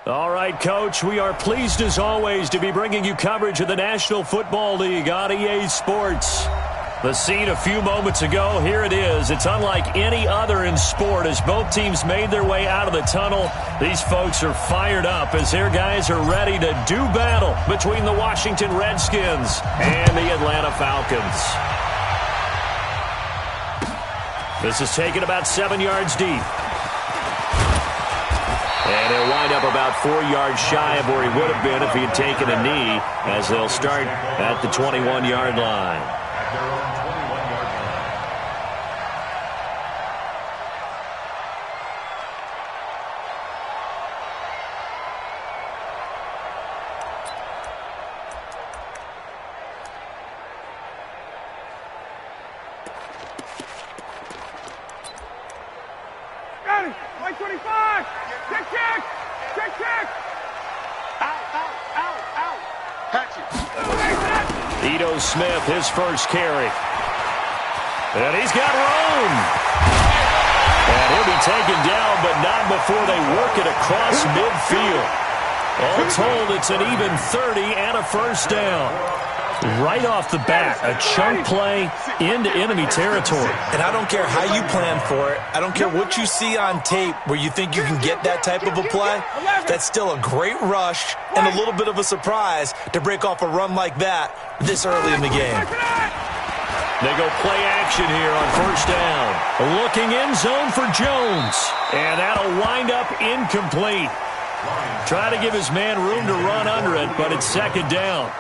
All right, Coach, we are pleased as always to be bringing you coverage of the National Football League on EA Sports. The scene a few moments ago, here it is. It's unlike any other in sport as both teams made their way out of the tunnel. These folks are fired up as their guys are ready to do battle between the Washington Redskins and the Atlanta Falcons. This is taken about 7 yards deep. And he'll wind up about 4 yards shy of where he would have been if he had taken a knee, as they'll start at the 21-yard line. Smith, his first carry. And he's got room. And he'll be taken down, but not before they work it across midfield. All told, it's an even 30 and a first down. Right off the bat, a chunk play into enemy territory. And I don't care how you plan for it. I don't care what you see on tape where you think you can get that type of a play. That's still a great rush and a little bit of a surprise to break off a run like that this early in the game. They go play action here on first down. Looking end zone for Jones. And that'll wind up incomplete. Try to give his man room to run under it, but it's second down.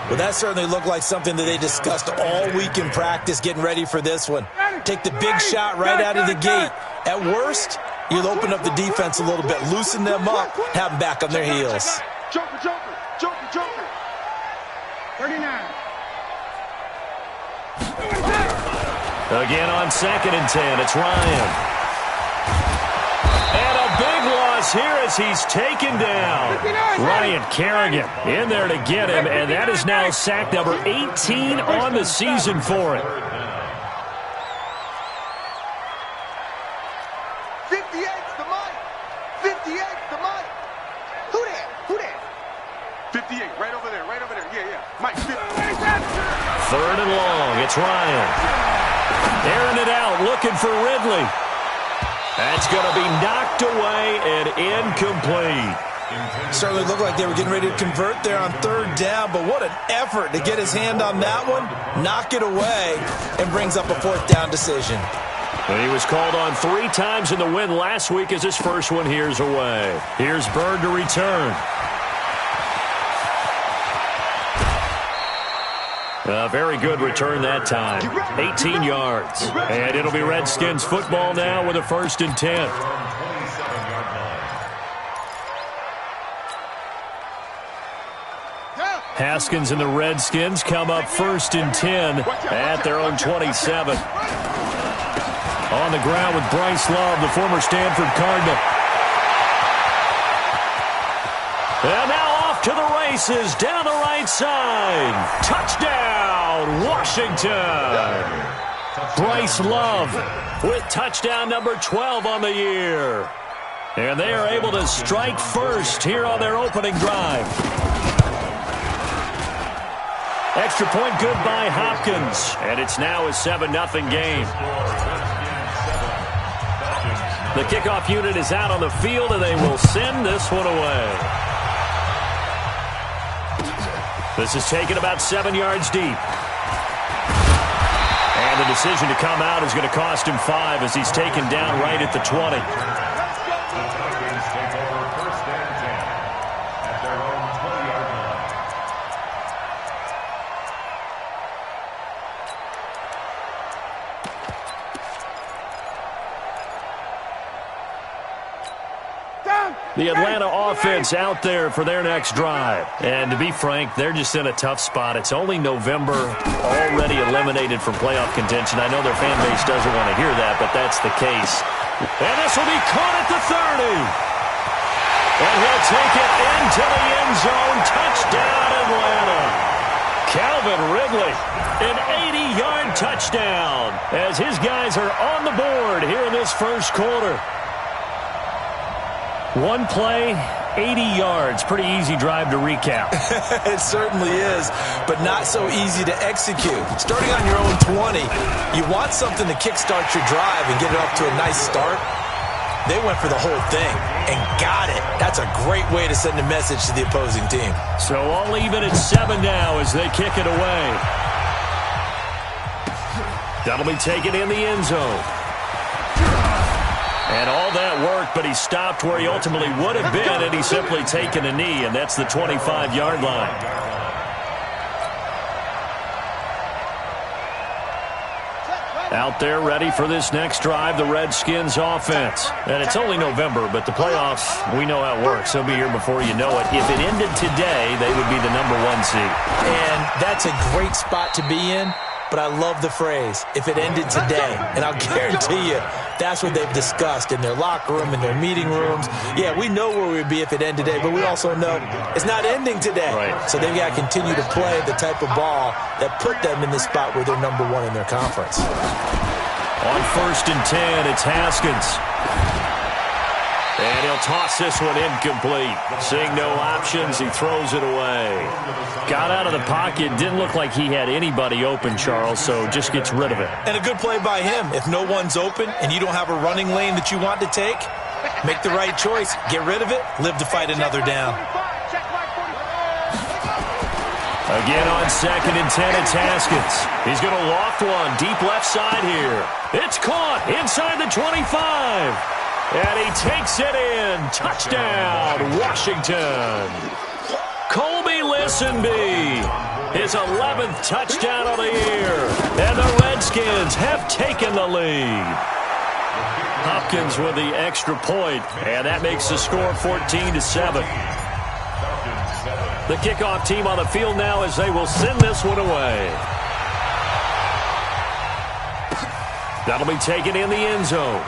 Well, that certainly looked like something that they discussed all week in practice getting ready for this one. Take the big shot right out of the gate. At worst, you'll open up the defense a little bit, loosen them up, have them back on their heels. Joker. 39. Again on 2nd and 10, it's Ryan. And a big loss here as he's taken down. Ryan Kerrigan in there to get him, and that is now sack number 18 on the season for him. 58's the mic. 58's the mic. Who that? 58, right over there. Yeah. Mike, 50. 3rd and long, it's Ryan. Airing it out, looking for Ridley. That's going to be knocked away and incomplete. Certainly looked like they were getting ready to convert there on 3rd down, but what an effort to get his hand on that one, knock it away, and brings up a 4th down decision. And he was called on 3 times in the win last week as his first one here's away. Here's Bird to return. A very good return that time. 18 yards. And it'll be Redskins football now with a 1st and 10. Haskins and the Redskins come up 1st and 10 at their own 27. On the ground with Bryce Love, the former Stanford Cardinal. And now off to the races, down the right side. Touchdown, Washington. Bryce Love with touchdown number 12 on the year. And they are able to strike first here on their opening drive. Extra point good by Hopkins. And it's now a 7-0 game. The kickoff unit is out on the field, and they will send this one away. This is taken about 7 yards deep. And the decision to come out is going to cost him 5 as he's taken down right at the 20. The Atlanta offense out there for their next drive. And to be frank, they're just in a tough spot. It's only November, already eliminated from playoff contention. I know their fan base doesn't want to hear that, but that's the case. And this will be caught at the 30. And he'll take it into the end zone. Touchdown, Atlanta. Calvin Ridley, an 80-yard touchdown as his guys are on the board here in this first quarter. One play, 80 yards. Pretty easy drive to recap. It certainly is, but not so easy to execute. Starting on your own 20, you want something to kickstart your drive and get it off to a nice start. They went for the whole thing and got it. That's a great way to send a message to the opposing team. So all even at 7 now as they kick it away. That'll be taken in the end zone. And all that work, but he stopped where he ultimately would have been, and he's simply taken a knee, and that's the 25-yard line. Out there ready for this next drive, the Redskins offense. And it's only November, but the playoffs, we know how it works. They'll be here before you know it. If it ended today, they would be the #1 seed. And that's a great spot to be in. But I love the phrase, if it ended today. And I'll guarantee you, that's what they've discussed in their locker room, in their meeting rooms. Yeah, we know where we'd be if it ended today, but we also know it's not ending today. Right. So they've got to continue to play the type of ball that put them in the spot where they're #1 in their conference. On 1st and 10, it's Haskins. And he'll toss this one incomplete. Seeing no options, he throws it away. Got out of the pocket. Didn't look like he had anybody open, Charles, so just gets rid of it. And a good play by him. If no one's open and you don't have a running lane that you want to take, make the right choice. Get rid of it. Live to fight another down. Again on 2nd and 10, it's Haskins. He's going to loft one deep left side here. It's caught inside the 25. And he takes it in. Touchdown, Washington. Colby Listenby, his 11th touchdown of the year. And the Redskins have taken the lead. Hopkins with the extra point, and that makes the score 14-7. The kickoff team on the field now as they will send this one away. That'll be taken in the end zone.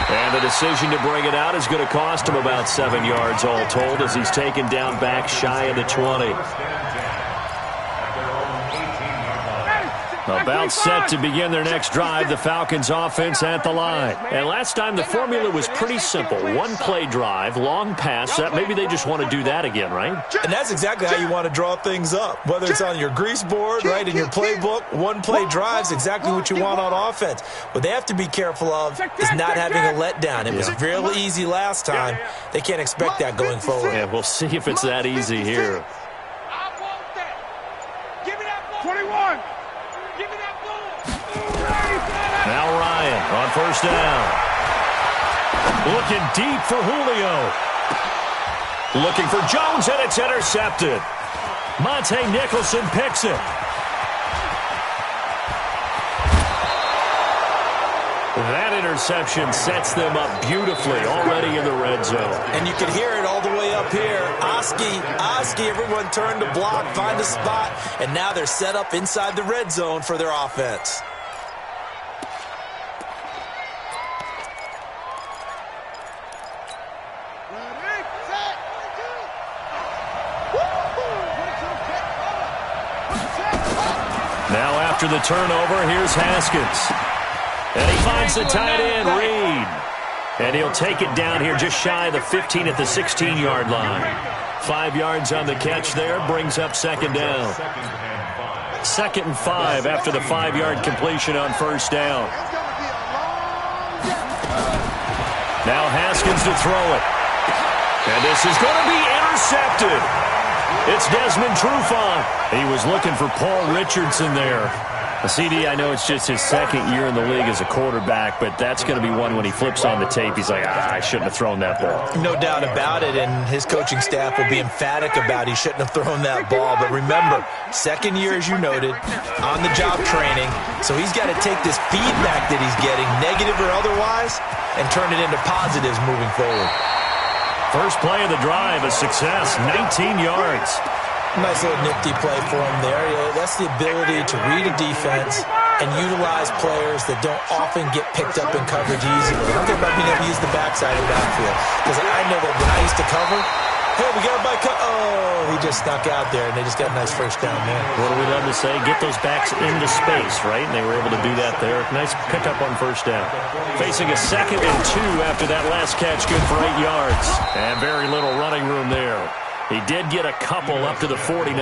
And the decision to bring it out is going to cost him about 7 yards all told as he's taken down back shy of the 20. About set to begin their next drive, the Falcons offense at the line. And last time the formula was pretty simple. One play drive, long pass. Maybe they just want to do that again, right? And that's exactly how you want to draw things up. Whether it's on your grease board, right, in your playbook, one play drive is exactly what you want on offense. What they have to be careful of is not having a letdown. It was really easy last time. They can't expect that going forward. Yeah, we'll see if it's that easy here. Now Ryan on 1st down. Looking deep for Julio. Looking for Jones, and it's intercepted. Monte Nicholson picks it. That interception sets them up beautifully already in the red zone. And you can hear it all the way up here. Oski, everyone turn to block, find a spot, and now they're set up inside the red zone for their offense. Now after the turnover, here's Haskins. And he finds the tight end, Reed. And he'll take it down here just shy of the 15 at the 16-yard line. 5 yards on the catch there, brings up 2nd down. 2nd and 5 after the 5-yard completion on 1st down. Now Haskins to throw it. And this is going to be intercepted. It's Desmond Trufant. He was looking for Paul Richardson there. CD, I know it's just his 2nd year in the league as a quarterback, but that's going to be one when he flips on the tape, he's like, I shouldn't have thrown that ball. No doubt about it, and his coaching staff will be emphatic about he shouldn't have thrown that ball. But remember, 2nd year, as you noted, on-the-job training, so he's got to take this feedback that he's getting, negative or otherwise, and turn it into positives moving forward. First play of the drive, a success, 19 yards. Nice little nifty play for him there. Yeah, that's the ability to read a defense and utilize players that don't often get picked up in coverage easily. I'm thinking about being able to use the backside of the backfield. Because I know that when I used to cover, Hey, we got a bike. Oh, he just snuck out there, and they just got a nice first down there. What do we love to say? Get those backs into space, right? And they were able to do that there. Nice pickup on first down. Facing a 2nd and 2 after that last catch, good for 8 yards. And very little running room there. He did get a couple up to the 49.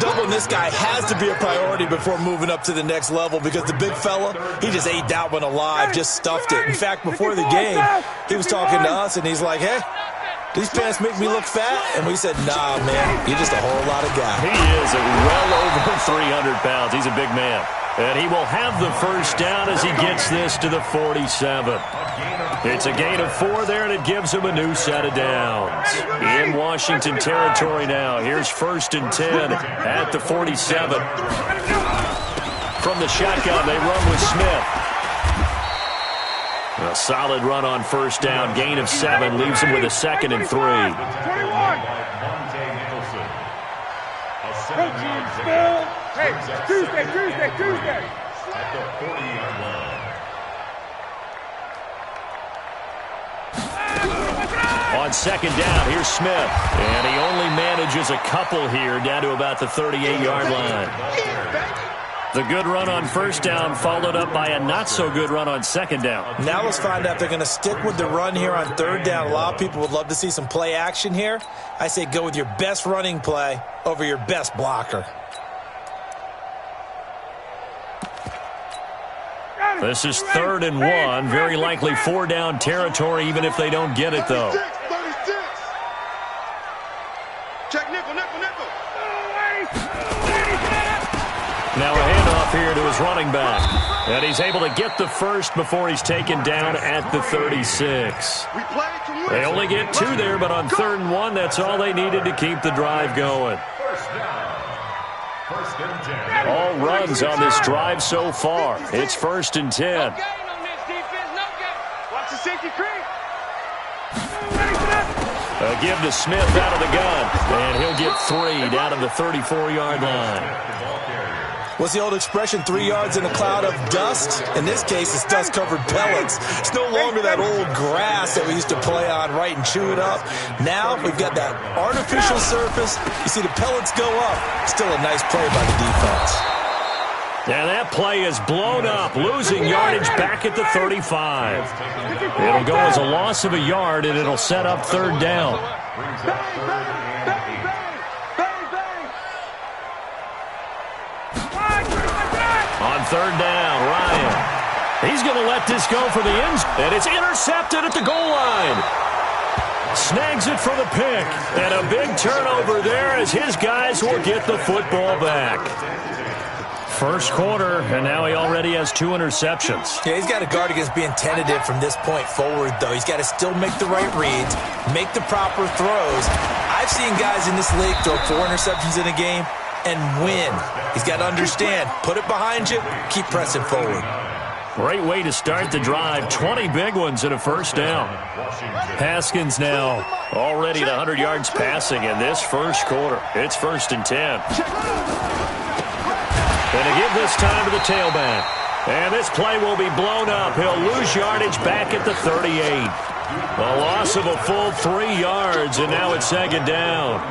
Doubling this guy has to be a priority before moving up to the next level because the big fella, he just ate that one alive, just stuffed it. In fact, before the game, he was talking to us, and he's like, hey, these pants make me look fat? And we said, nah, man, you're just a whole lot of guy. He is well over 300 pounds. He's a big man. And he will have the first down as he gets this to the 47. It's a gain of 4 there, and it gives him a new set of downs. In Washington territory now. Here's 1st and 10 at the 47. From the shotgun, they run with Smith. A solid run on first down. Gain of 7 leaves him with a 2nd and 3. Hey, Tuesday. At the 40-yard line. On 2nd down, here's Smith. And he only manages a couple here down to about the 38-yard line. The good run on first down followed up by a not-so-good run on 2nd down. Now let's find out if they're going to stick with the run here on 3rd down. A lot of people would love to see some play action here. I say go with your best running play over your best blocker. This is 3rd and 1. Very likely 4-down territory, even if they don't get it, though. 36. Check nickel. Now a handoff here to his running back. And he's able to get the first before he's taken down at the 36. They only get 2 there, but on 3rd and 1, that's all they needed to keep the drive going. All runs on this drive so far. It's 1st and 10. Watch the safety creep. A give to Smith out of the gun. And he'll get 3 down to the 34-yard line. What's the old expression, 3 yards in a cloud of dust? In this case, it's dust-covered pellets. It's no longer that old grass that we used to play on, right, and chew it up. Now we've got that artificial surface. You see the pellets go up. Still a nice play by the defense. And that play is blown up, losing yardage back at the 35. It'll go as a loss of a yard, and it'll set up 3rd down. On 3rd down, Ryan. He's going to let this go for the end, and it's intercepted at the goal line. Snags it for the pick, and a big turnover there as his guys will get the football back. First quarter, and now he already has 2 interceptions. Yeah, he's got to guard against being tentative from this point forward, though. He's got to still make the right reads, make the proper throws. I've seen guys in this league throw 4 interceptions in a game and win. He's got to understand, put it behind you, keep pressing forward. Great way to start the drive. 20 big ones and a first down. Haskins now already at 100 yards passing in this first quarter. It's 1st and 10. And to give this time to the tailback. And this play will be blown up. He'll lose yardage back at the 38. A loss of a full 3 yards, and now it's 2nd down.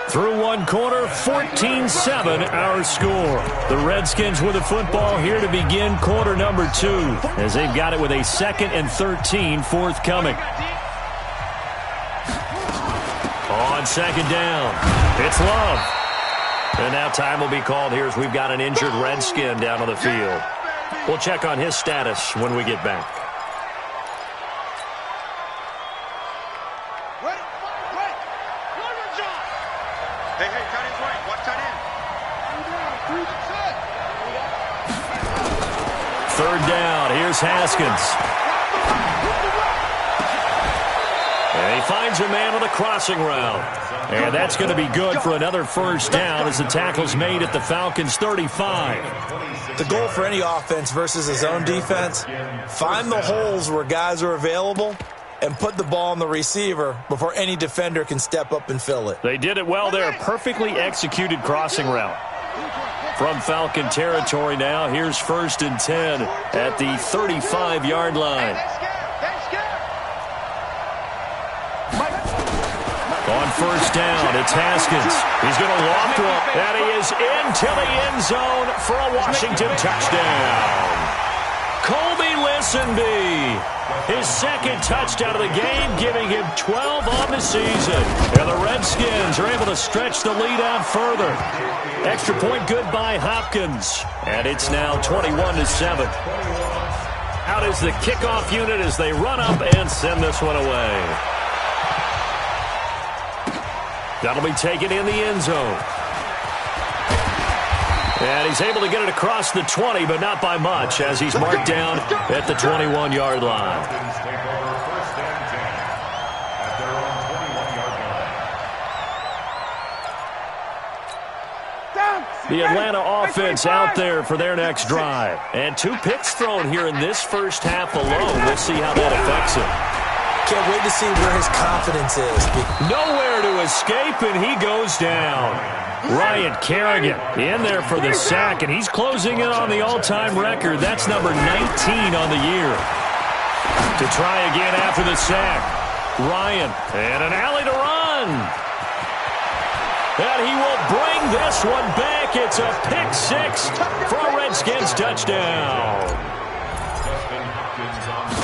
Through 1 quarter, 14-7 our score. The Redskins with the football here to begin quarter number 2 as they've got it with a 2nd and 13 forthcoming. On 2nd down, it's Love. And now time will be called here as we've got an injured Redskin down on the field. We'll check on his status when we get back. Hey, tight end's right. Watch tight end. 3rd down. Here's Haskins. And he finds a man on the crossing route. And that's going to be good for another first down as the tackle's made at the Falcons' 35. The goal for any offense versus his own defense, find the holes where guys are available and put the ball on the receiver before any defender can step up and fill it. They did it well there. Perfectly executed crossing route. From Falcon territory now, here's 1st and 10 at the 35-yard line. On 1st down, it's Haskins. He's going to loft one, and he is into the end zone for a Washington touchdown. Colby Listenby, his 2nd touchdown of the game, giving him 12 on the season. And the Redskins are able to stretch the lead out further. Extra point good by Hopkins. And it's now 21-7. Out is the kickoff unit as they run up and send this one away. That'll be taken in the end zone. And he's able to get it across the 20, but not by much, as he's marked down at the 21-yard line. The Atlanta offense out there for their next drive. And 2 picks thrown here in this first half alone. We'll see how that affects him. Can't wait to see where his confidence is. Nowhere to escape, and he goes down. Ryan Kerrigan in there for the sack, and he's closing in on the all-time record. That's number 19 on the year. To try again after the sack. Ryan, and an alley to run. And he will bring this one back. It's a pick 6 for a Redskins touchdown.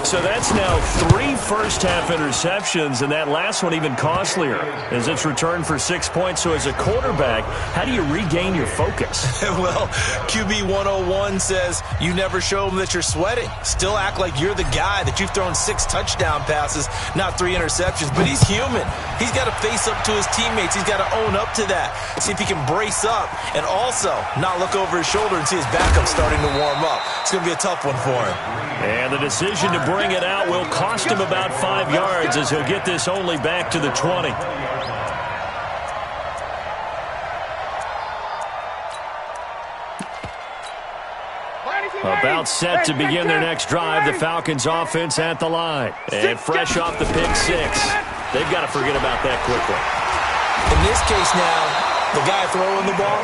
So that's now 3 first-half interceptions, and that last one even costlier as it's returned for 6 points. So as a quarterback, how do you regain your focus? Well, QB 101 says you never show them that you're sweating. Still act like you're the guy, that you've thrown 6 touchdown passes, not 3 interceptions. But he's human. He's got to face up to his teammates. He's got to own up to that. See if he can brace up and also not look over his shoulder and see his backup starting to warm up. It's going to be a tough one for him. And the decision to bring it out will cost him about 5 yards as he'll get this only back to the 20. About set to begin their next drive, the Falcons offense at the line. And fresh off the pick 6, they've got to forget about that quickly. In this case now, the guy throwing the ball,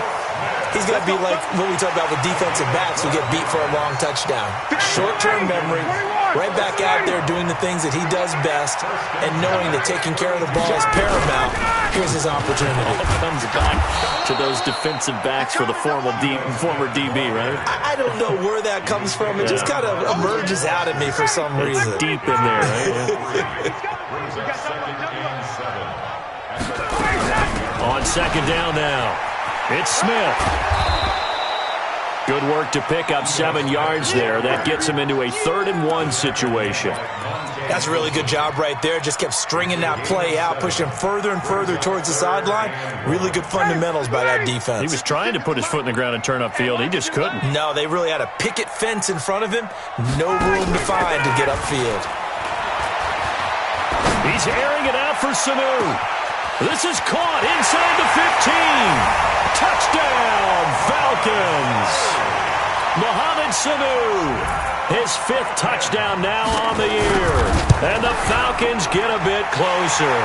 he's got to be like what we talk about with defensive backs who get beat for a long touchdown. Short-term memory, right back out there doing the things that he does best, and knowing that taking care of the ball is paramount. Here's his opportunity. Comes back to those defensive backs for the former DB, right? I don't know where that comes from. It just kind of emerges out at me for some reason. It's deep in there, right? On 2nd down now, it's Smith. Good work to pick up 7 yards there. That gets him into a 3rd and 1 situation. That's a really good job right there. Just kept stringing that play out, pushing further and further towards the sideline. Really good fundamentals by that defense. He was trying to put his foot in the ground and turn upfield. He just couldn't. No, they really had a picket fence in front of him. No room to find to get upfield. He's airing it out for Sanu. This is caught inside the 15. Touchdown, Falcons. Mohamed Sanu, his 5th touchdown now on the year. And the Falcons get a bit closer.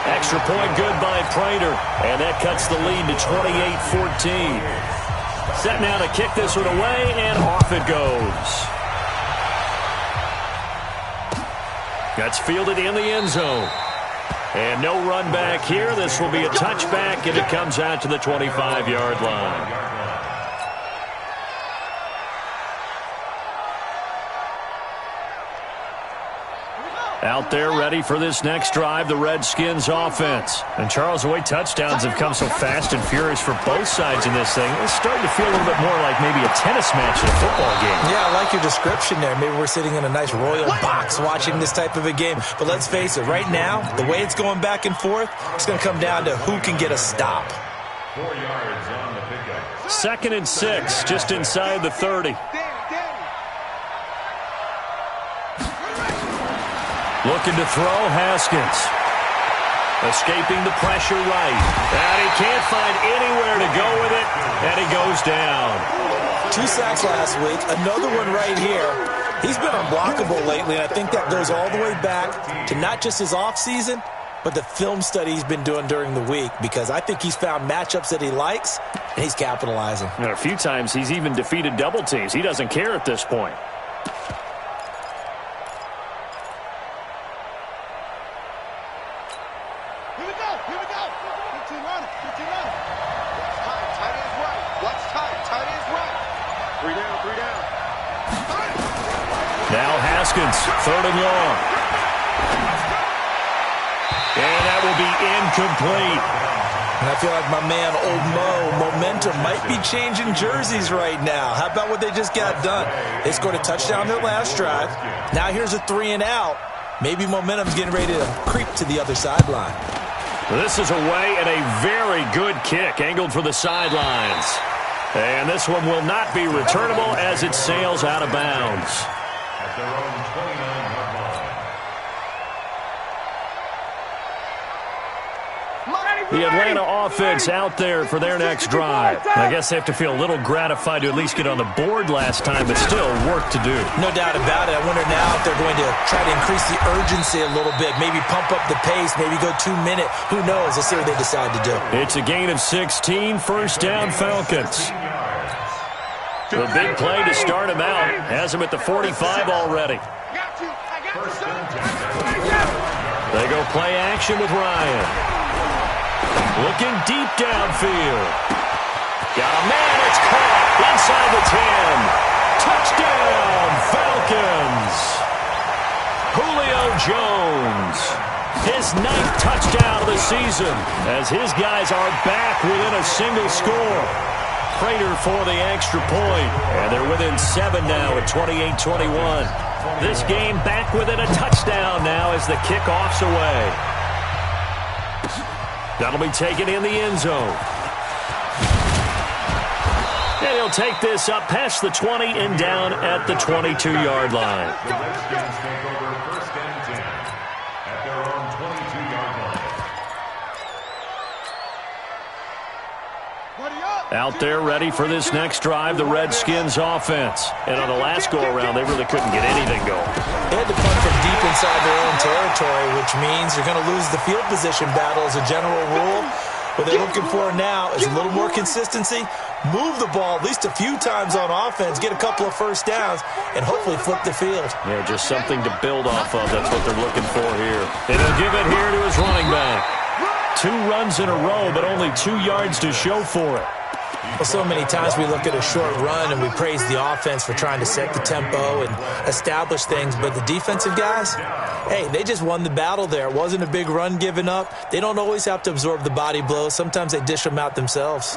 Extra point good by Prater. And that cuts the lead to 28-14. Set now to kick this one away, and off it goes. That's fielded in the end zone. And no run back here. This will be a touchback, and it comes out to the 25-yard line. Out there ready for this next drive, the Redskins offense. And Charles, the way touchdowns have come so fast and furious for both sides in this thing, it's starting to feel a little bit more like maybe a tennis match in a football game. Yeah, I like your description there. Maybe we're sitting in a nice royal box watching this type of a game. But let's face it, right now, the way it's going back and forth, it's going to come down to who can get a stop. 4 yards on the pickup. 2nd and 6, just inside the 30. Looking to throw, Haskins. Escaping the pressure right. And he can't find anywhere to go with it, and he goes down. 2 sacks last week, another one right here. He's been unblockable lately, and I think that goes all the way back to not just his offseason, but the film study he's been doing during the week, because I think he's found matchups that he likes, and he's capitalizing. And a few times he's even defeated double teams. He doesn't care at this point. Here we go. 15 running. Watch tight. Tight is right. 3 down. Now Haskins, 3rd and long. And that will be incomplete. And I feel like my man, Old Mo, momentum might be changing jerseys right now. How about what they just got done? They scored a touchdown their last drive. Now here's a 3 and out. Maybe momentum's getting ready to creep to the other sideline. This is away and a very good kick, angled for the sidelines. And this one will not be returnable as it sails out of bounds. At their own 29-yard line. The Atlanta offense out there for their next drive. I guess they have to feel a little gratified to at least get on the board last time, but still work to do. No doubt about it. I wonder now if they're going to try to increase the urgency a little bit, maybe pump up the pace, maybe go 2 minute. Who knows? Let's see what they decide to do. It's a gain of 16, 1st down Falcons. The big play to start him out has him at the 45 already. They go play action with Ryan. Looking deep downfield. Got a man, it's caught inside the 10. Touchdown, Falcons. Julio Jones. His 9th touchdown of the season as his guys are back within a single score. Prater for the extra point, and they're within 7 now at 28-21. This game back within a touchdown now as the kickoff's away. That'll be taken in the end zone. And he'll take this up past the 20 and down at the 22-yard line. The Redskins take over 1st and 10 at their own 22-yard line. Out there ready for this next drive, the Redskins offense. And on the last go-around, they really couldn't get anything going. They had to punt from deep inside their own territory, which means you're going to lose the field position battle as a general rule. What they're looking for now is a little more consistency, move the ball at least a few times on offense, get a couple of 1st downs, and hopefully flip the field. Yeah, just something to build off of. That's what they're looking for here. And he'll give it here to his running back. 2 runs in a row, but only 2 yards to show for it. Well, so many times we look at a short run and we praise the offense for trying to set the tempo and establish things, but the defensive guys, hey, they just won the battle there. It wasn't a big run given up. They don't always have to absorb the body blows. Sometimes they dish them out themselves.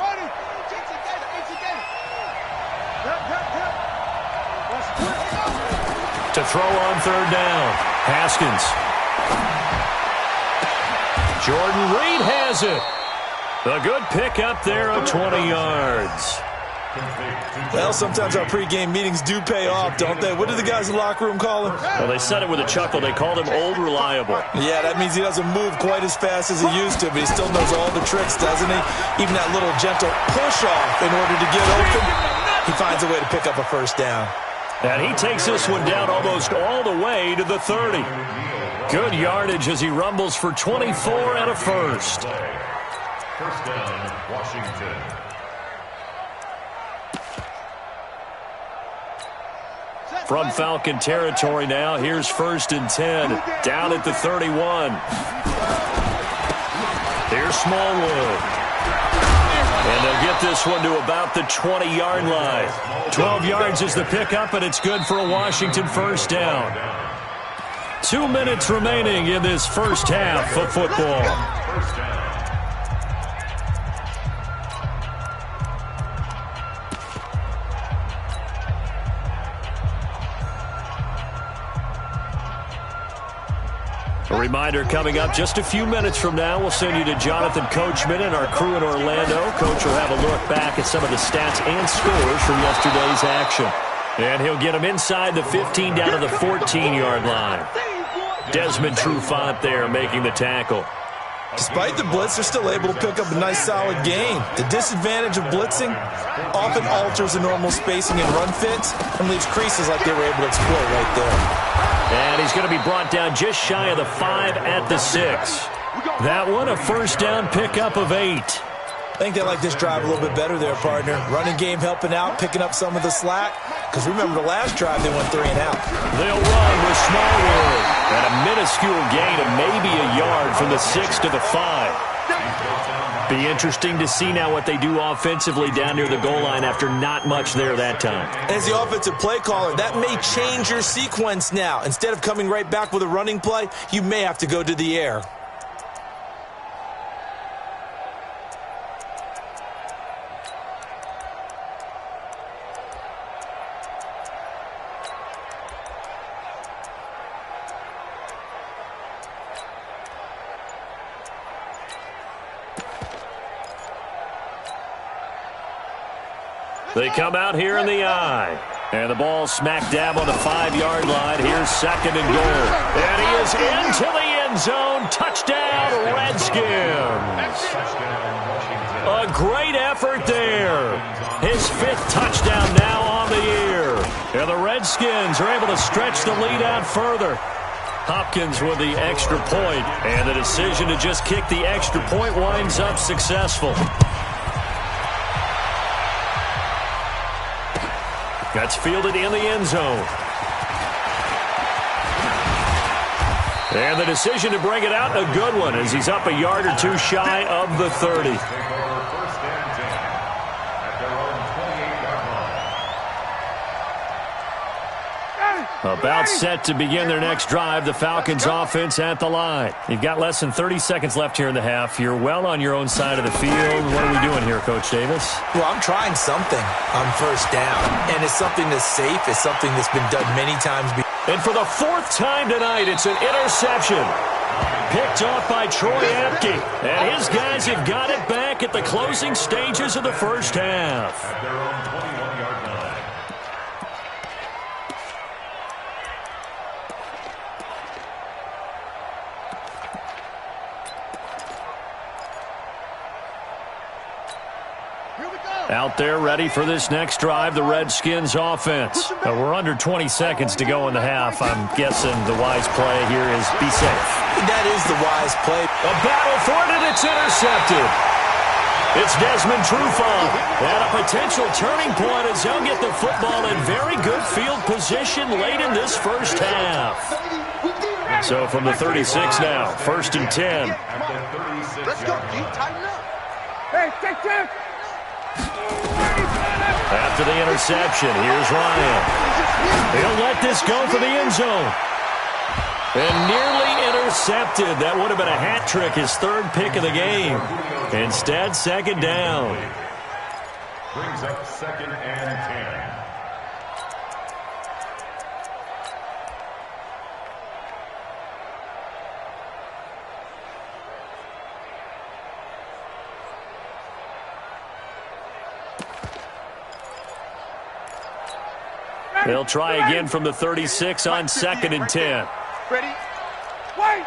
To throw on 3rd down, Haskins. Jordan Reed has it. A good pick up there of 20 yards. Well, sometimes our pregame meetings do pay off, don't they? What do the guys in the locker room call him? Well, they said it with a chuckle. They called him Old Reliable. Yeah, that means he doesn't move quite as fast as he used to, but he still knows all the tricks, doesn't he? Even that little gentle push-off in order to get open, he finds a way to pick up a 1st down. And he takes this one down almost all the way to the 30. Good yardage as he rumbles for 24 and a 1st. 1st down, Washington. From Falcon territory now, here's 1st and 10, down at the 31. Here's Smallwood. And they'll get this one to about the 20-yard line. 12 yards is the pickup, and it's good for a Washington 1st down. 2 minutes remaining in this 1st half of football. 1st down. A reminder coming up just a few minutes from now, we'll send you to Jonathan Coachman and our crew in Orlando. Coach will have a look back at some of the stats and scores from yesterday's action. And he'll get them inside the 15 down to the 14-yard line. Desmond Trufant there making the tackle. Despite the blitz, they're still able to pick up a nice solid gain. The disadvantage of blitzing often alters the normal spacing and run fits and leaves creases like they were able to exploit right there. And he's going to be brought down just shy of the 5 at the 6. That one, a first down pickup of 8. I think they like this drive a little bit better there, partner. Running game helping out, picking up some of the slack. Because remember, the last drive they went 3 and out. They'll run with Smallwood. And a minuscule gain of maybe a yard from the 6 to the 5. Be interesting to see now what they do offensively down near the goal line after not much there that time. As the offensive play caller, that may change your sequence now. Instead of coming right back with a running play, you may have to go to the air. They come out here in the eye. And the ball smack dab on the 5-yard line. Here's 2nd and goal. And he is into the end zone. Touchdown, Redskins. A great effort there. His 5th touchdown now on the year. And the Redskins are able to stretch the lead out further. Hopkins with the extra point. And the decision to just kick the extra point winds up successful. That's fielded in the end zone. And the decision to bring it out, a good one, as he's up a yard or 2 shy of the 30. About set to begin their next drive, the Falcons offense at the line. You've got less than 30 seconds left here in the half. You're well on your own side of the field. What are we doing here, Coach Davis? Well, I'm trying something on first down, and it's something that's safe. It's something that's been done many times before. And for the 4th time tonight, it's an interception. Picked off by Troy Apke. And his guys have got it back at the closing stages of the first half. At their own 21-yard line. Out there ready for this next drive, the Redskins offense. We're under 20 seconds to go in the half. I'm guessing the wise play here is be safe. That is the wise play. A battle for it, and it's intercepted. It's Desmond Trufant at a potential turning point as he'll get the football in very good field position late in this first half. So from the 36 now, 1st and 10. Let's go, G. Tighten up. Hey, take that. After the interception, here's Ryan. He'll let this go for the end zone. And nearly intercepted. That would have been a hat trick, his 3rd pick of the game. Instead, 2nd down. Brings up 2nd and 10. They'll try again from the 36 on 2nd and 10. Ready? Wait!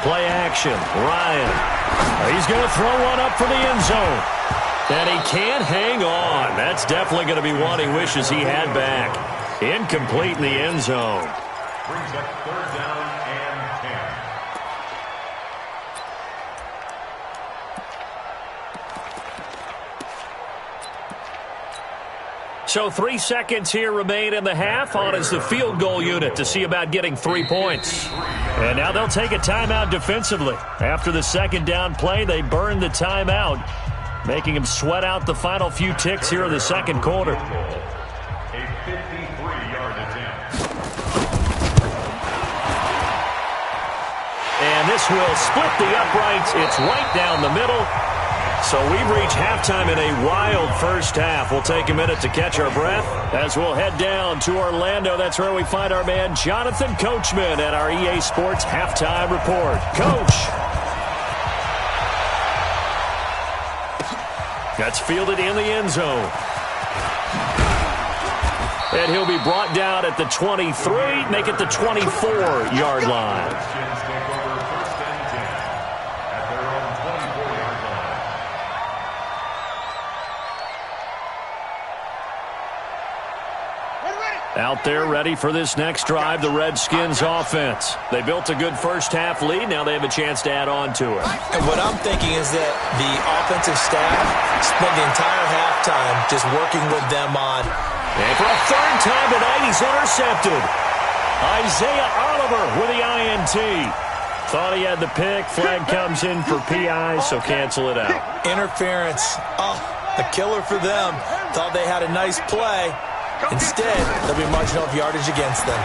Play action. Ryan. He's going to throw one up for the end zone. And he can't hang on. That's definitely going to be one he wishes he had back. Incomplete in the end zone. Brings up 3rd down and 10. So 3 seconds here remain in the half. On is the field goal unit to see about getting 3 points. And now they'll take a timeout defensively. After the 2nd down play, they burn the timeout, making them sweat out the final few ticks here in the 2nd quarter. A 53-yard attempt. And this will split the uprights. It's right down the middle. So we've reached halftime in a wild first half. We'll take a minute to catch our breath as we'll head down to Orlando. That's where we find our man Jonathan Coachman at our EA Sports Halftime Report. Coach. That's fielded in the end zone. And he'll be brought down at the 23, make it the 24-yard line. Redskins take over 1st and 10 at their own 24-yard line. Ready, ready. Out there ready for this next drive, the Redskins offense. They built a good first-half lead. Now they have a chance to add on to it. And what I'm thinking is that the offensive staff spent the entire halftime just working with them on. And for a third time tonight, he's intercepted. Isaiah Oliver with the INT. Thought he had the pick. Flag comes in for PI, so cancel it out. Interference. Oh, a killer for them. Thought they had a nice play. Instead, there'll be marginal yardage against them.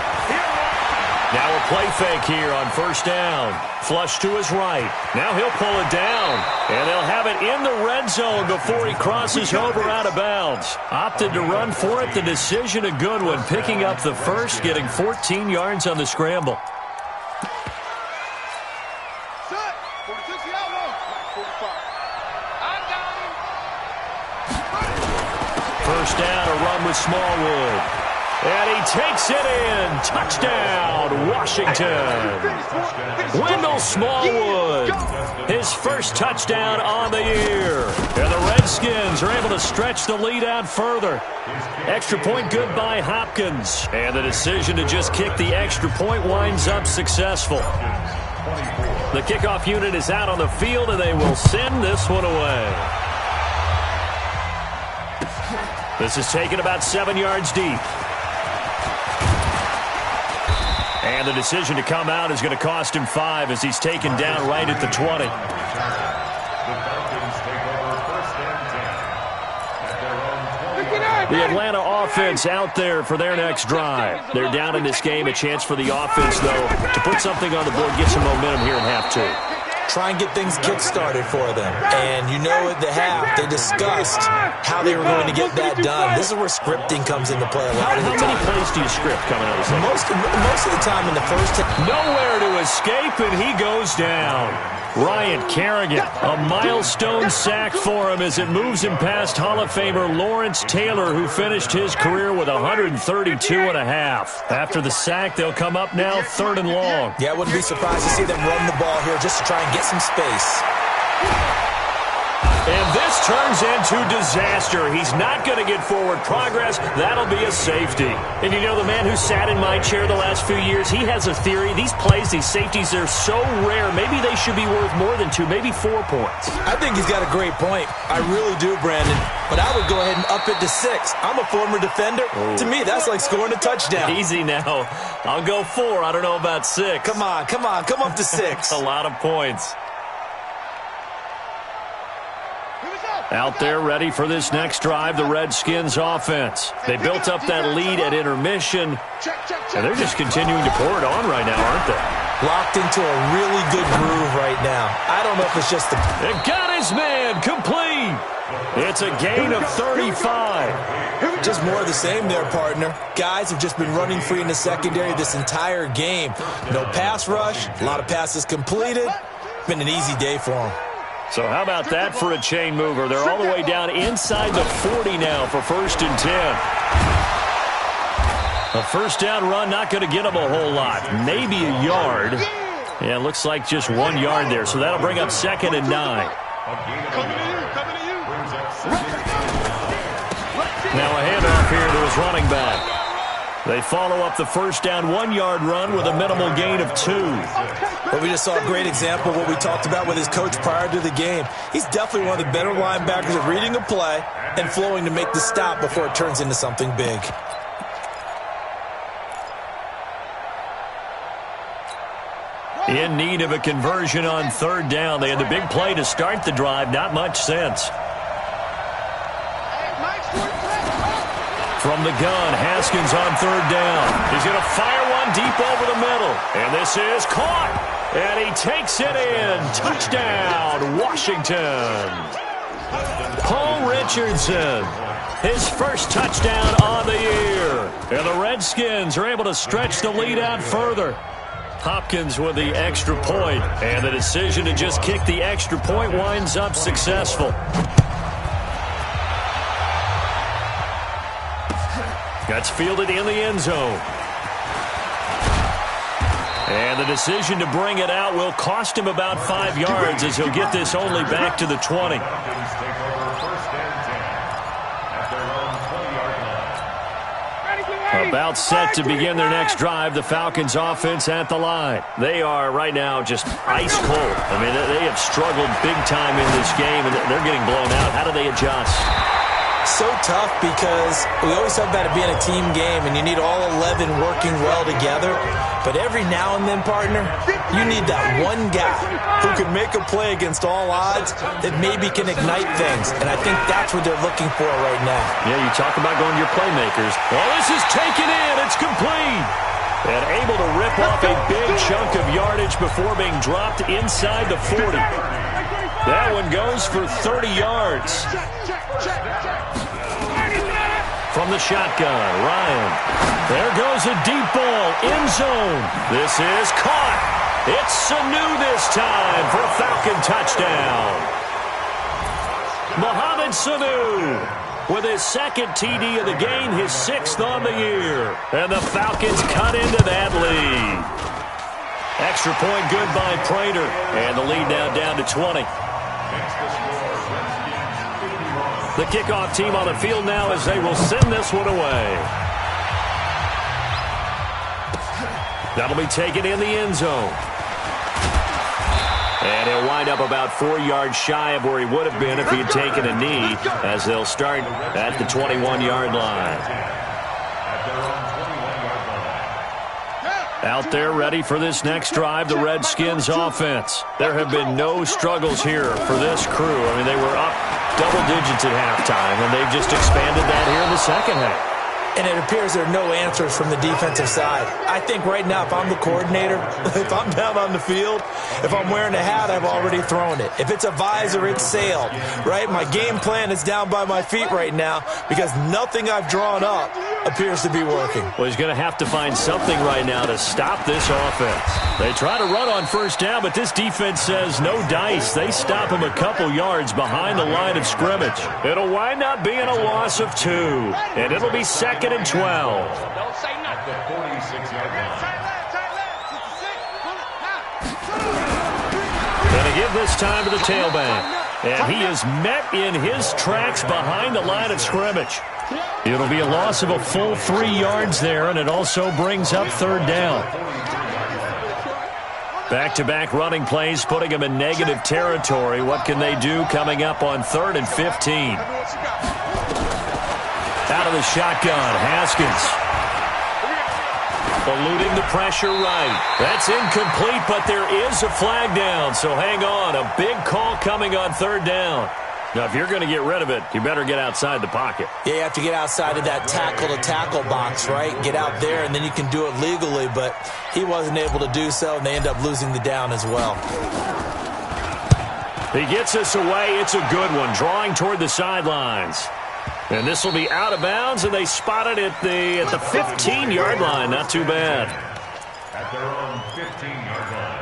Now a play fake here on first down. Flush to his right. Now he'll pull it down. And they'll have it in the red zone before he crosses over out of bounds. Opted to run for it. The decision a good one. Picking up the first, getting 14 yards on the scramble. First down, a run with Smallwood. And he takes it in. Touchdown, Washington. Wendell Smallwood, his first touchdown on the year. And the Redskins are able to stretch the lead out further. Extra point good by Hopkins. And the decision to just kick the extra point winds up successful. The kickoff unit is out on the field, and they will send this one away. This is taken about 7 yards deep. And the decision to come out is going to cost him 5 as he's taken down right at the 20. The Atlanta offense out there for their next drive. They're down in this game. A chance for the offense, though, to put something on the board, get some momentum here in half 2. Try and get things kick-started for them. And you know at the half, they discussed how they were going to get that done. This is where scripting comes into play a lot of the time. How many plays do you script coming out of the second? Most of the time in the first half. Nowhere to escape, and he goes down. Ryan Kerrigan, a milestone sack for him as it moves him past Hall of Famer Lawrence Taylor, who finished his career with 132 and a half. After the sack, they'll come up now 3rd and long. Yeah, I wouldn't be surprised to see them run the ball here just to try and get some space. And this turns into disaster. He's not going to get forward progress. That'll be a safety. And you know, the man who sat in my chair the last few years, he has a theory. These plays, these safeties, they're so rare. Maybe they should be worth more than 2, maybe 4 points. I think he's got a great point. I really do, Brandon. But I would go ahead and up it to 6. I'm a former defender. Oh. To me, that's like scoring a touchdown. Easy now. I'll go 4. I don't know about 6. Come on. Come up to 6. A lot of points. Out there ready for this next drive, the Redskins offense. They built up that lead at intermission, and they're just continuing to pour it on right now, aren't they? Locked into a really good groove right now. I don't know if it's just the... It got his man complete. It's a gain of 35. Just more of the same there, partner. Guys have just been running free in the secondary this entire game. No pass rush, a lot of passes completed. Been an easy day for them. So how about that for a chain mover? They're all the way down inside the 40 now for 1st and 10. A first down run, not going to get them a whole lot. Maybe a yard. Yeah, it looks like just 1 yard there. So that'll bring up 2nd and 9. Now a handoff here to his running back. They follow up the first down 1-yard run with a minimal gain of 2. Well, we just saw a great example of what we talked about with his coach prior to the game. He's definitely one of the better linebackers at reading a play and flowing to make the stop before it turns into something big. In need of a conversion on 3rd down. They had the big play to start the drive. Not much sense. From the gun, Haskins on 3rd down. He's going to fire one deep over the middle. And this is caught. And he takes it in. Touchdown, Washington. Paul Richardson, his first touchdown on the year. And the Redskins are able to stretch the lead out further. Hopkins with the extra point. And the decision to just kick the extra point winds up successful. That's fielded in the end zone. And the decision to bring it out will cost him about 5 yards as he'll get this only back to the 20. About set to begin their next drive, the Falcons offense at the line. They are right now just ice cold. I mean, they have struggled big time in this game, and they're getting blown out. How do they adjust? So tough because we always talk about it being a team game and you need all 11 working well together. But every now and then, partner, you need that one guy who can make a play against all odds that maybe can ignite things. And I think that's what they're looking for right now. Yeah, you talk about going to your playmakers. Well, this is taken in. It's complete. And able to rip off a big chunk of yardage before being dropped inside the 40. That one goes for 30 yards. From the shotgun, Ryan. There goes a deep ball, end zone. This is caught. It's Sanu this time for a Falcon touchdown. Mohamed Sanu with his second TD of the game, his 6th on the year. And the Falcons cut into that lead. Extra point good by Prater. And the lead now down to 20. The kickoff team on the field now as they will send this one away. That'll be taken in the end zone. And he'll wind up about 4 yards shy of where he would have been if he had taken a knee, as they'll start at the 21-yard line. Out there ready for this next drive, the Redskins offense. There have been no struggles here for this crew. I mean, they were up double digits at halftime, and they've just expanded that here in the second half. And it appears there are no answers from the defensive side. I think right now, if I'm the coordinator, if I'm down on the field, if I'm wearing a hat, I've already thrown it. If it's a visor, it's sailed, right? My game plan is down by my feet right now because nothing I've drawn up appears to be working. Well, he's going to have to find something right now to stop this offense. They try to run on first down, but this defense says no dice. They stop him a couple yards behind the line of scrimmage. It'll wind up being a loss of 2, and it'll be 2nd and 12. Don't say nothing. At the 46-yard line. Going to give this time to the tailback. And he is met in his tracks behind the line of scrimmage. It'll be a loss of a full 3 yards there, and it also brings up 3rd down. Back-to-back running plays, putting them in negative territory. What can they do coming up on 3rd and 15? Out of the shotgun, Haskins. Eluding the pressure right. That's incomplete, but there is a flag down, so hang on. A big call coming on 3rd down. Now, if you're going to get rid of it, you better get outside the pocket. Yeah, you have to get outside of that tackle-to-tackle box, right? Get out there, and then you can do it legally, but he wasn't able to do so, and they end up losing the down as well. He gets us away. It's a good one, drawing toward the sidelines. And this will be out of bounds, and they spot it at the 15-yard line. Not too bad. At their own 15-yard line.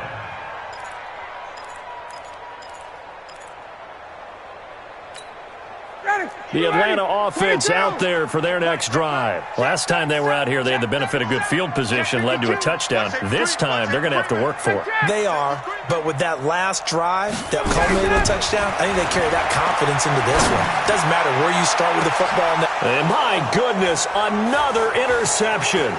The Atlanta offense out there for their next drive. Last time they were out here, they had the benefit of good field position, led to a touchdown. This time, they're going to have to work for it. They are, but with that last drive that culminated a touchdown, I think they carry that confidence into this one. Doesn't matter where you start with the football. And my goodness, another interception.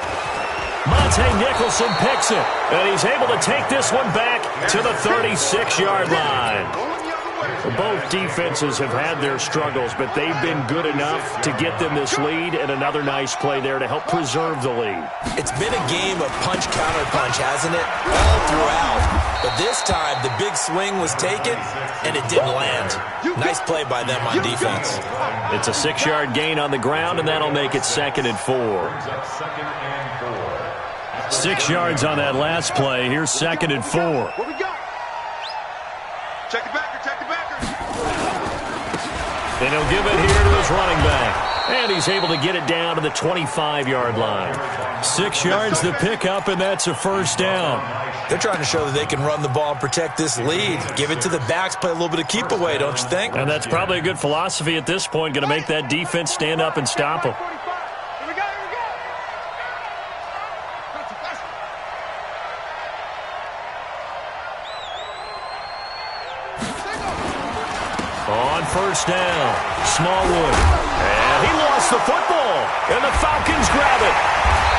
Monte Nicholson picks it, and he's able to take this one back to the 36-yard line. Both defenses have had their struggles, but they've been good enough to get them this lead, and another nice play there to help preserve the lead. It's been a game of punch-counter-punch, hasn't it? All throughout. But this time, the big swing was taken, and it didn't land. Nice play by them on defense. It's a 6-yard gain on the ground, and that'll make it 2nd and 4. 6 yards on that last play. Here's 2nd and 4. What we got? Check it backer. And he'll give it here to his running back. And he's able to get it down to the 25-yard line. 6 yards the pickup, and that's a 1st down. They're trying to show that they can run the ball and protect this lead. Give it to the backs, play a little bit of keep away, don't you think? And that's probably a good philosophy at this point, going to make that defense stand up and stop them. On 1st down, Smallwood. And he lost the football. ball, and the Falcons grab it.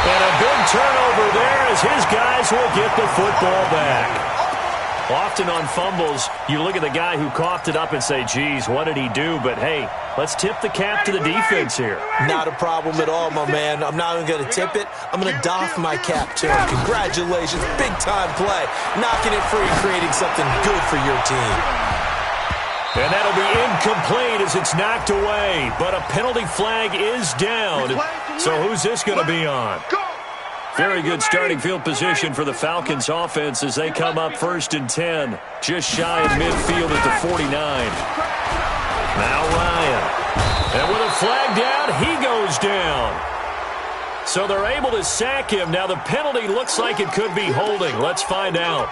And a big turnover there as his guys will get the football back. Often on fumbles, you look at the guy who coughed it up and say, geez, what did he do? But, hey, let's tip the cap to the defense here. Not a problem at all, my man. I'm not even going to tip it. I'm going to doff my cap to him. Congratulations. Big-time play. Knocking it free, creating something good for your team. And that'll be incomplete as it's knocked away. But a penalty flag is down. So who's this going to be on? Very good starting field position for the Falcons offense as they come up 1st and 10. Just shy of midfield at the 49. Now Ryan. And with a flag down, he goes down. So they're able to sack him. Now the penalty looks like it could be holding. Let's find out.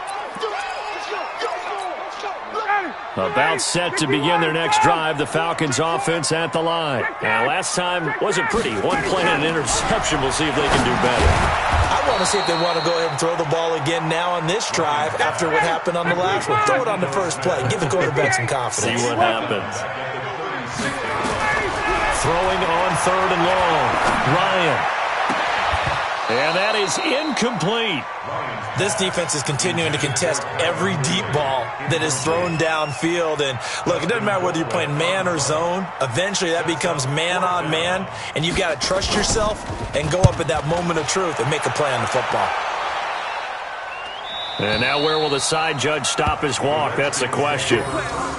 About set to begin their next drive, the Falcons offense at the line. Now, last time wasn't pretty. One play and an interception. We'll see if they can do better. I want to see if they want to go ahead and throw the ball again now on this drive after what happened on the last one. Throw it on the first play. Give the quarterback some confidence. See what happens. Throwing on 3rd and long. Ryan. And that is incomplete. This defense is continuing to contest every deep ball that is thrown downfield. And, look, it doesn't matter whether you're playing man or zone. Eventually, that becomes man-on-man, and you've got to trust yourself and go up at that moment of truth and make a play on the football. And now where will the side judge stop his walk? That's the question.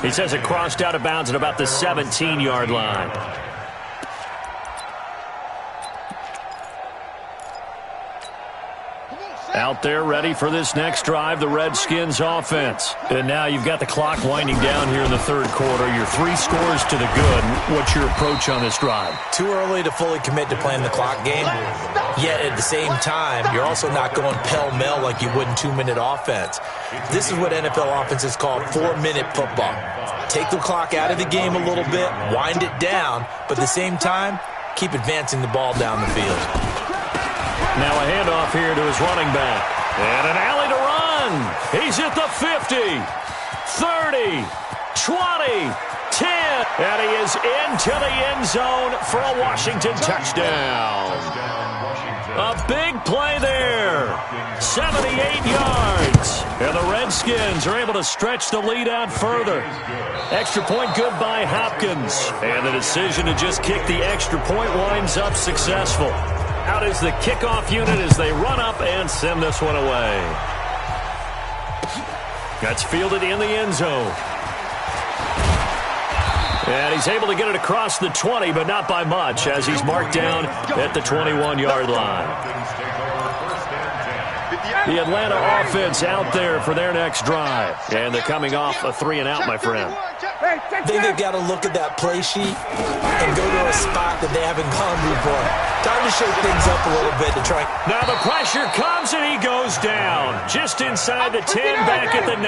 He says it crossed out of bounds at about the 17-yard line. Out there ready for this next drive, the Redskins offense. And now you've got the clock winding down here in the 3rd quarter. You're 3 scores to the good. What's your approach on this drive? Too early to fully commit to playing the clock game. Yet at the same time, you're also not going pell-mell like you would in 2-minute offense. This is what NFL offenses call 4-minute football. Take the clock out of the game a little bit, wind it down, but at the same time, keep advancing the ball down the field. Now a handoff here to his running back. And an alley to run. He's at the 50, 30, 20, 10. And he is into the end zone for a Washington touchdown. A big play there. 78 yards. And the Redskins are able to stretch the lead out further. Extra point good by Hopkins. And the decision to just kick the extra point winds up successful. Out is the kickoff unit as they run up and send this one away. That's fielded in the end zone. And he's able to get it across the 20, but not by much, as he's marked down at the 21-yard line. The Atlanta offense out there for their next drive. And they're coming off a 3-and-out, my friend. I think they've got to look at that play sheet and go to a spot that they haven't gone before. Time to shake things up a little bit to try. Now the pressure comes and he goes down. Just inside the 10, back at the 9.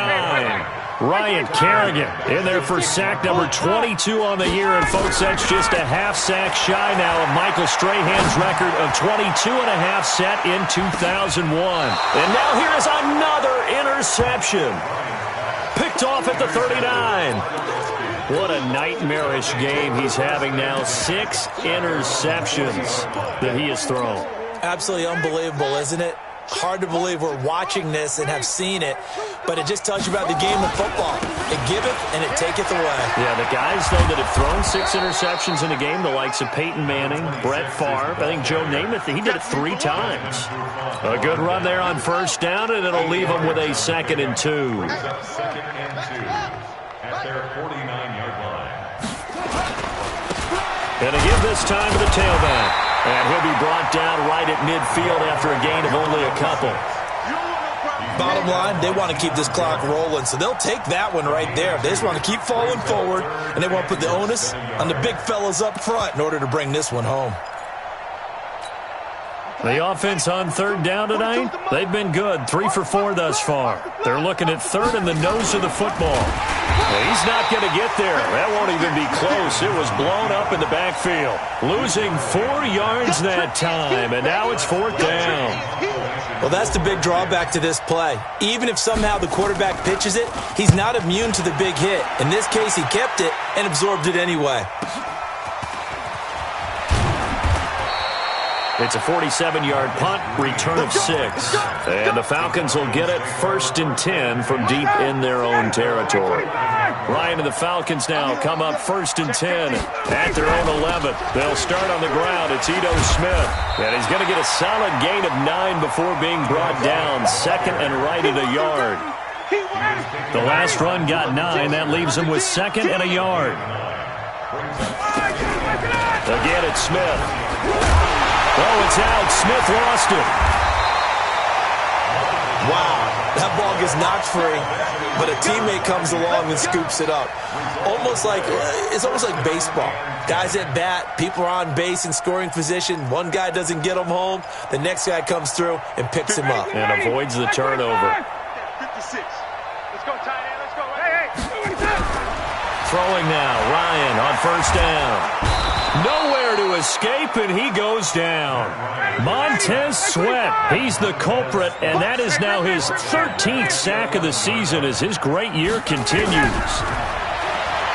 Ryan Kerrigan in there for sack number 22 on the year. And, folks, that's just a half sack shy now of Michael Strahan's record of 22.5 set in 2001. And now here is another interception. Picked off at the 39. What a nightmarish game he's having now. 6 interceptions that he has thrown. Absolutely unbelievable, isn't it? Hard to believe we're watching this and have seen it, but it just tells you about the game of football. It giveth and it taketh away. Yeah, the guys, though, that have thrown 6 interceptions in a game, the likes of Peyton Manning, Brett Favre, I think Joe Namath, he did it 3 times. A good run there on first down, and it'll leave them with a 2nd and 2. Second and 2 at their 49-yard line. And to give this time to the tailback. And he'll be brought down right at midfield after a gain of only a couple. Bottom line, they want to keep this clock rolling, so they'll take that one right there. They just want to keep falling forward, and they want to put the onus on the big fellas up front in order to bring this one home. The offense on 3rd down tonight, they've been good. 3 for 4 thus far. They're looking at 3rd and the nose of the football. He's not going to get there. That won't even be close. It was blown up in the backfield. Losing 4 yards that time, and now it's 4th down. Well, that's the big drawback to this play. Even if somehow the quarterback pitches it, he's not immune to the big hit. In this case, he kept it and absorbed it anyway. It's a 47-yard punt, return of 6. And the Falcons will get it 1st and 10 from deep in their own territory. Ryan and the Falcons now come up 1st and 10 at their own 11. They'll start on the ground. It's Ito Smith. And he's going to get a solid gain of 9 before being brought down. 2nd and right at a yard. The last run got 9. That leaves him with 2nd and a yard. Again, it's Smith. Oh, it's out. Smith lost it. Wow, that ball gets knocked free, but a teammate comes along and scoops it up. It's almost like baseball. Guys at bat, people are on base in scoring position. One guy doesn't get him home. The next guy comes through and picks him up. And avoids the turnover. 56. Let's go, tight end. Let's go. Hey. Throwing now, Ryan on 1st down. Nowhere to escape, and he goes down. Montez Sweat, he's the culprit, and that is now his 13th sack of the season as his great year continues.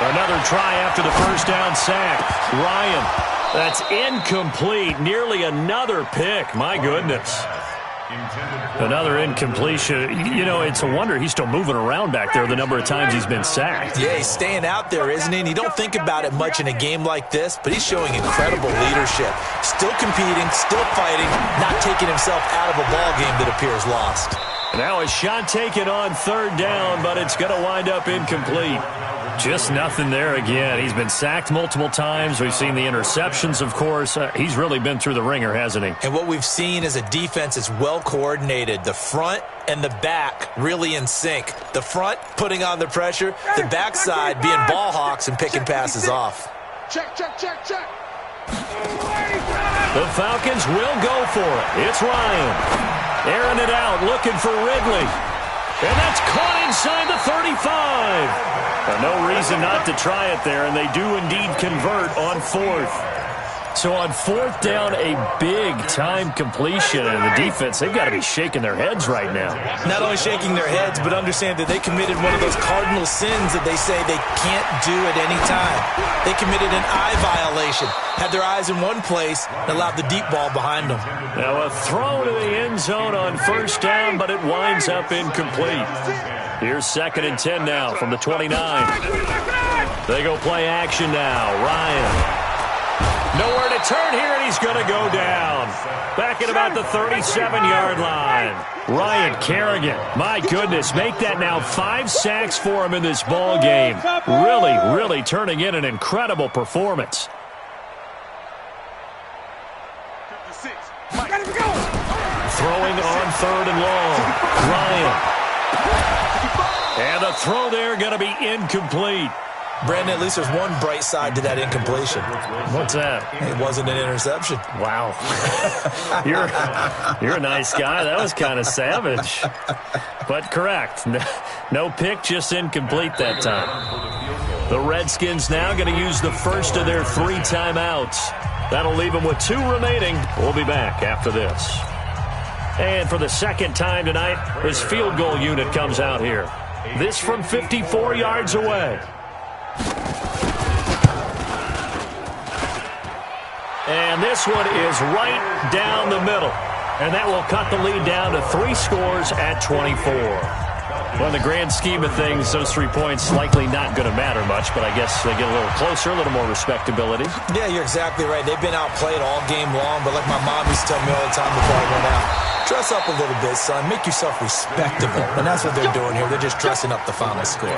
Another try after the 1st down sack. Ryan, that's incomplete. Nearly another pick. My goodness. Another incompletion. You know, it's a wonder he's still moving around back there the number of times he's been sacked. Yeah, he's staying out there, isn't he? And you don't think about it much in a game like this, but he's showing incredible leadership. Still competing, still fighting, not taking himself out of a ball game that appears lost. Now a shot taken on 3rd down, but it's going to wind up incomplete. Just nothing there again. He's been sacked multiple times. We've seen the interceptions, of course. He's really been through the ringer, hasn't he? And what we've seen is a defense that's well coordinated. The front and the back really in sync. The front putting on the pressure, the backside being ball hawks and picking passes off. Check. The Falcons will go for it. It's Ryan. Airing it out, looking for Ridley. And that's caught inside the 35. No reason not to try it there, and they do indeed convert on 4th. So on 4th down, a big-time completion, and the defense, they've got to be shaking their heads right now. Not only shaking their heads, but understand that they committed one of those cardinal sins that they say they can't do at any time. They committed an eye violation, had their eyes in one place, and allowed the deep ball behind them. Now a throw to the end zone on 1st down, but it winds up incomplete. Here's 2nd and 10 now from the 29. They go play action now. Ryan. Nowhere to turn here, and he's going to go down. Back at about the 37-yard line. Ryan Kerrigan, my goodness, make that now 5 sacks for him in this ball game. Really turning in an incredible performance. 56. Throwing on 3rd and long. Ryan. And the throw there going to be incomplete. Brandon, at least there's one bright side to that incompletion. What's that? It wasn't an interception. Wow. You're a nice guy. That was kind of savage. But correct. No pick, just incomplete that time. The Redskins now going to use the first of their 3 timeouts. That'll leave them with 2 remaining. We'll be back after this. And for the 2nd time tonight, this field goal unit comes out here. This from 54 yards away. And this one is right down the middle. And that will cut the lead down to 3 scores at 24. Well, in the grand scheme of things, those 3 points likely not going to matter much, but I guess they get a little closer, a little more respectability. Yeah, you're exactly right. They've been outplayed all game long, but like my mom used to tell me all the time before I went out, dress up a little bit, son. Make yourself respectable. And that's what they're doing here. They're just dressing up the final score.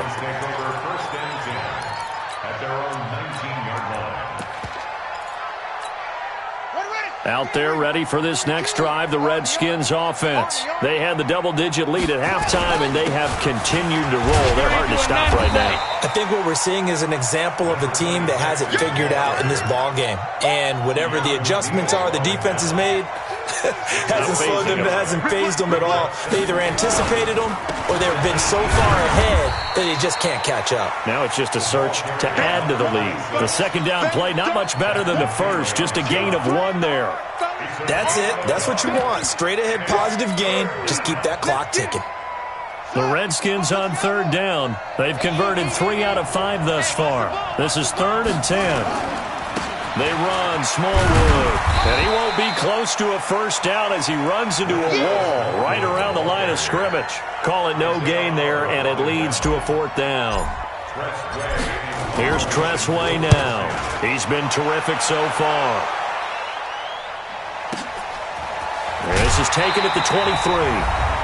Out there ready for this next drive, the Redskins offense. They had the double-digit lead at halftime, and they have continued to roll. They're hard to stop right now. I think what we're seeing is an example of a team that has it figured out in this ball game. And whatever the adjustments are the defense has made, hasn't slowed them, hasn't phased them at all. They either anticipated them or they've been so far ahead that they just can't catch up. Now it's just a search to add to the lead. The 2nd down play, not much better than the first, just a gain of 1 there. That's it. That's what you want. Straight ahead positive gain. Just keep that clock ticking. The Redskins on 3rd down. They've converted 3 out of 5 thus far. This is 3rd and 10. They run Smallwood, and he won't be close to a first down as he runs into a wall right around the line of scrimmage. Call it no gain there, and it leads to a fourth down. Here's Tressway now. He's been terrific so far. This is taken at the 23.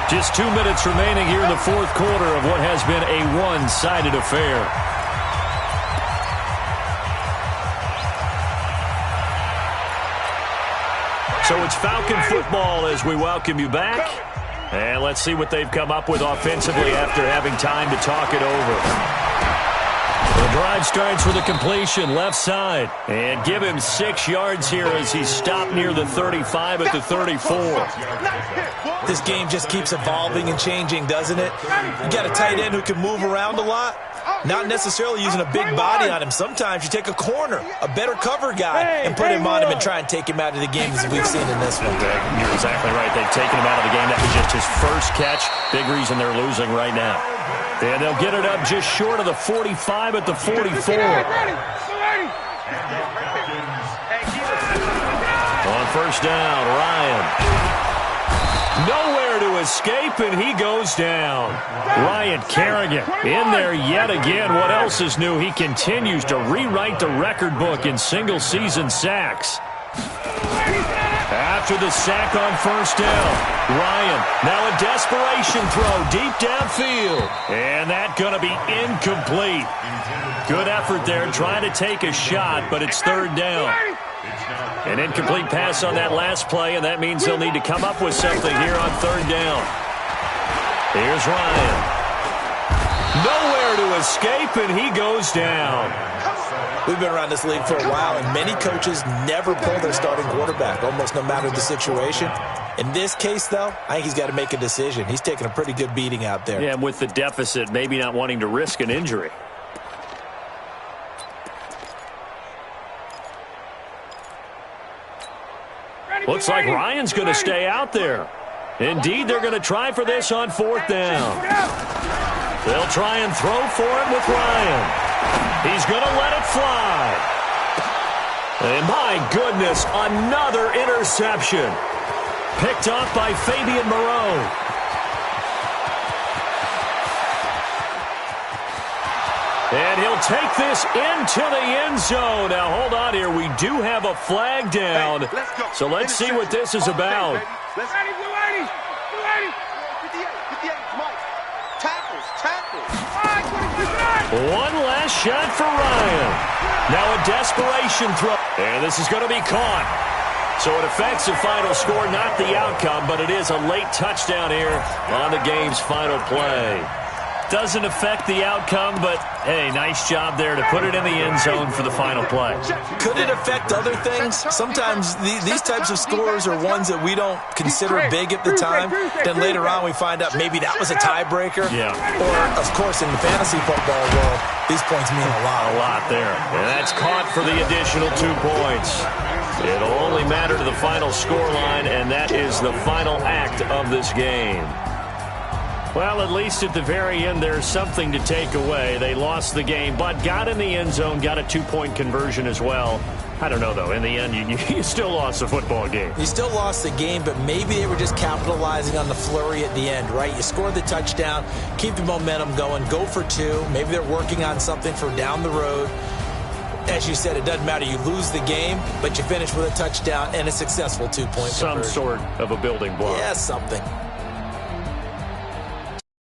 Just 2 minutes remaining here in the fourth quarter of what has been a one-sided affair. So it's Falcon football as we welcome you back. And let's see what they've come up with offensively after having time to talk it over. The drive starts with a completion left side. And give him 6 yards here as he's stopped near the 35 at the 34. This game just keeps evolving and changing, doesn't it? You got a tight end who can move around a lot. Not necessarily using a big body on him. Sometimes you take a corner, a better cover guy, and put him on him and try and take him out of the game as we've seen in this one. You're exactly right. They've taken him out of the game. That was just his first catch. Big reason they're losing right now. And they'll get it up just short of the 45 at the 44. On first down, Ryan. Nowhere to escape, and he goes down. Ryan Kerrigan in there yet again. What else is new? He continues to rewrite the record book in single-season sacks. After the sack on first down, Ryan, now a desperation throw deep downfield. And that's going to be incomplete. Good effort there trying to take a shot, but it's third down. An incomplete pass on that last play, and that means they'll need to come up with something here on third down. Here's Ryan. Nowhere to escape, and he goes down. We've been around this league for a while, and many coaches never pull their starting quarterback, almost no matter the situation. In this case, though, I think he's got to make a decision. He's taking a pretty good beating out there. Yeah, and with the deficit, maybe not wanting to risk an injury. Looks like Ryan's going to stay out there. Indeed, they're going to try for this on fourth down. They'll try and throw for it with Ryan. He's going to let it fly. And my goodness, another interception. Picked off by Fabian Moreau. And he'll take this into the end zone. Now, hold on here. We do have a flag down. So let's see what this is about. One last shot for Ryan. Now a desperation throw. And this is going to be caught. So it affects the final score, not the outcome, but it is a late touchdown here on the game's final play. Doesn't affect the outcome, but, hey, nice job there to put it in the end zone for the final play. Could it affect other things? Sometimes these types of scores are ones that we don't consider big at the time. Then later on we find out maybe that was a tiebreaker. Yeah. Or, of course, in the fantasy football world, these points mean a lot. A lot there. And that's caught for the additional 2 points. It'll only matter to the final scoreline, and that is the final act of this game. Well, at least at the very end, there's something to take away. They lost the game, but got in the end zone, got a 2-point conversion as well. I don't know, though. In the end, you still lost the football game. You still lost the game, but maybe they were just capitalizing on the flurry at the end, right? You scored the touchdown, keep the momentum going, go for 2. Maybe they're working on something for down the road. As you said, it doesn't matter. You lose the game, but you finish with a touchdown and a successful 2-point conversion. Some sort of a building block. Yeah, something.